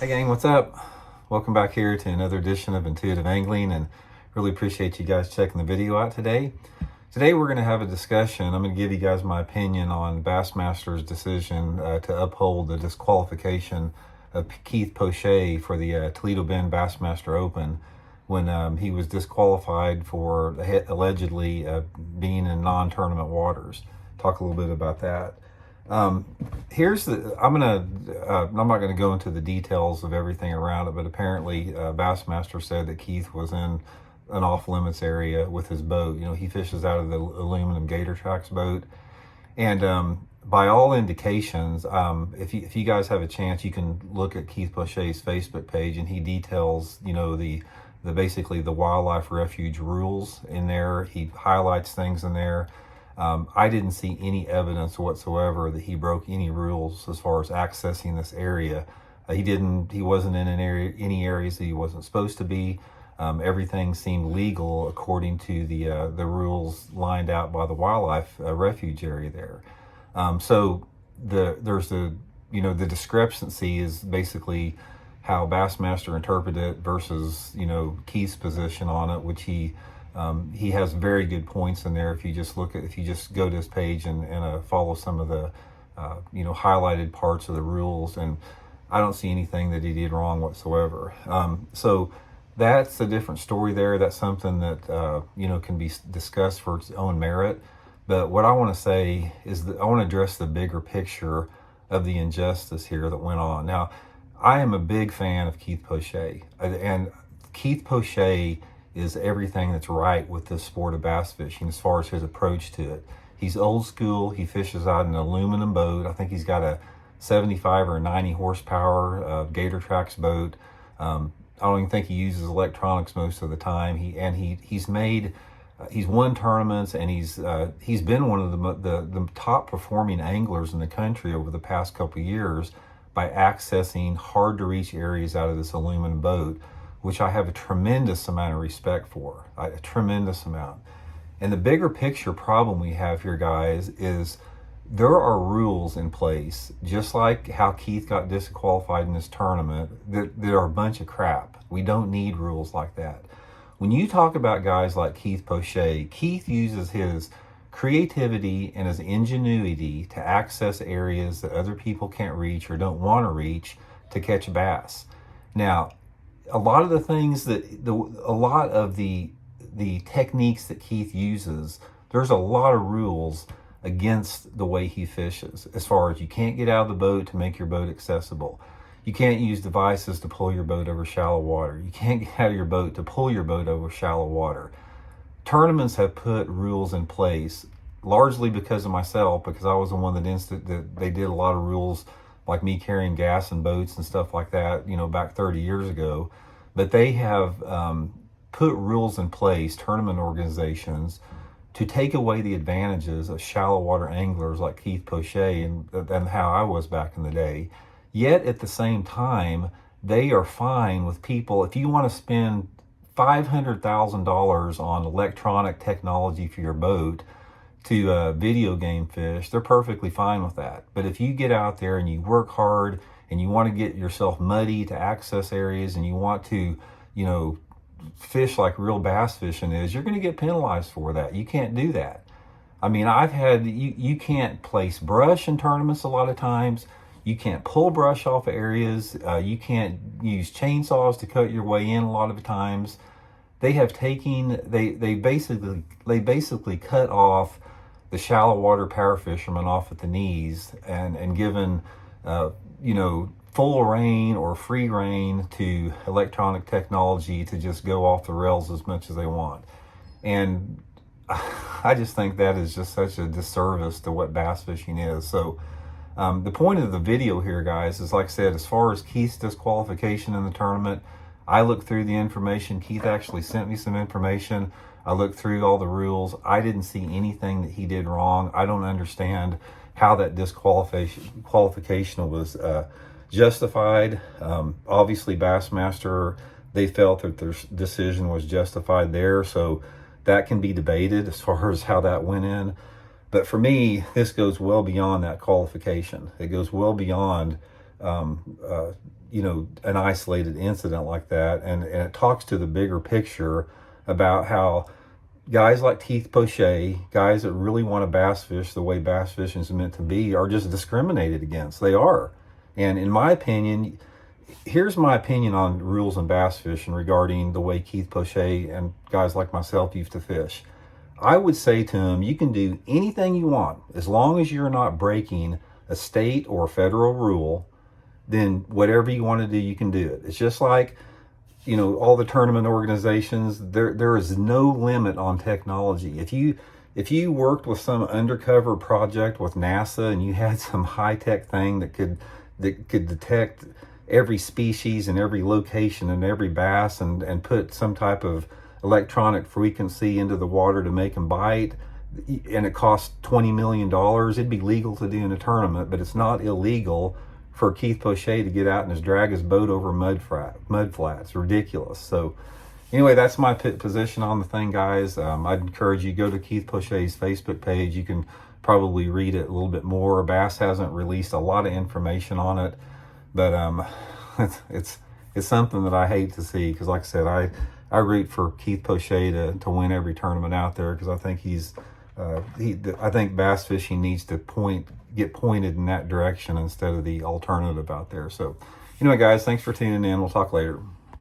Hey gang, what's up? Welcome back here to another edition of Intuitive Angling, and really appreciate you guys checking the video out today. Today we're going to have a discussion. I'm going to give you guys my opinion on Bassmaster's decision to uphold the disqualification of Keith Poche for the Toledo Bend Bassmaster Open when he was disqualified for allegedly being in non-tournament waters. Talk a little bit about that. I'm not going to go into the details of everything around it, but apparently Bassmaster said that Keith was in an off-limits area with his boat. You know, he fishes out of the aluminum Gator Tracks boat, and by all indications, if you guys have a chance, you can look at Keith Poche's Facebook page, and he details, you know, the basically the wildlife refuge rules in there. He highlights things in there. I didn't see any evidence whatsoever that he broke any rules as far as accessing this area. He wasn't in any areas that he wasn't supposed to be. Everything seemed legal according to the rules lined out by the wildlife refuge area there. So there's the discrepancy is basically how Bassmaster interpreted it versus, you know, Keith's position on it, which he has very good points in there. If you just go to his page and follow some of the highlighted parts of the rules, and I don't see anything that he did wrong whatsoever. So that's a different story there. That's something that can be discussed for its own merit. But what I want to say is that I want to address the bigger picture of the injustice here that went on. Now, I am a big fan of Keith Poche, and Keith Poche is everything that's right with this sport of bass fishing as far as his approach to it. He's old school. He fishes out an aluminum boat. I think he's got a 75 or 90 horsepower Gator Tracks boat. I don't even think he uses electronics most of the time. He's won tournaments, and he's been one of the top performing anglers in the country over the past couple of years by accessing hard to reach areas out of this aluminum boat, which I have a tremendous amount of respect for, a tremendous amount. And the bigger picture problem we have here, guys, is there are rules in place, just like how Keith got disqualified in this tournament, that are a bunch of crap. We don't need rules like that. When you talk about guys like Keith Poche, Keith uses his creativity and his ingenuity to access areas that other people can't reach or don't want to reach to catch bass. Now, a lot of the things a lot of the techniques that Keith uses, there's a lot of rules against the way he fishes. As far as you can't get out of the boat to make your boat accessible. You can't use devices to pull your boat over shallow water. You can't get out of your boat to pull your boat over shallow water. Tournaments have put rules in place, largely because of myself, because I was the one that they did a lot of rules, like me carrying gas in boats and stuff like that, you know, back 30 years ago. But they have put rules in place, tournament organizations, to take away the advantages of shallow water anglers like Keith Poche and how I was back in the day. Yet at the same time, they are fine with people. If you want to spend $500,000 on electronic technology for your boat to video game fish, they're perfectly fine with that. But if you get out there and you work hard and you want to get yourself muddy to access areas and you want to, you know, fish like real bass fishing is, you're going to get penalized for that. You can't do that. I mean, you can't place brush in tournaments a lot of times. You can't pull brush off of areas. You can't use chainsaws to cut your way in a lot of the times. They basically cut off the shallow water power fishermen off at the knees and given full reign or free reign to electronic technology to just go off the rails as much as they want. And I just think that is just such a disservice to what bass fishing is. So the point of the video here, guys, is, like I said, as far as Keith's disqualification in the tournament, I looked through the information. Keith actually sent me some information. I looked through all the rules. I didn't see anything that he did wrong. I don't understand how that disqualification was justified. Obviously, Bassmaster, they felt that their decision was justified there, so that can be debated as far as how that went in. But for me, this goes well beyond that qualification. It goes well beyond you know, an isolated incident like that. And it talks to the bigger picture about how guys like Keith Poche, guys that really want to bass fish the way bass fishing is meant to be, are just discriminated against. They are. And in my opinion, here's my opinion on rules in bass fishing regarding the way Keith Poche and guys like myself used to fish. I would say to him, you can do anything you want as long as you're not breaking a state or federal rule. Then whatever you want to do, you can do it. It's just like, you know, all the tournament organizations, there is no limit on technology. If you worked with some undercover project with NASA and you had some high-tech thing that could detect every species and every location and every bass and put some type of electronic frequency into the water to make them bite, and it costs $20 million, it'd be legal to do in a tournament, but it's not illegal for Keith Poche to get out and just drag his boat over mud flats. Ridiculous. So anyway, that's my position on the thing, guys. I'd encourage you, go to Keith Poche's Facebook page. You can probably read it a little bit more. Bass hasn't released a lot of information on it, but it's something that I hate to see, because like I said, I root for Keith Poche to win every tournament out there, because I think I think bass fishing needs to get pointed in that direction instead of the alternative out there. So anyway, guys, thanks for tuning in. We'll talk later.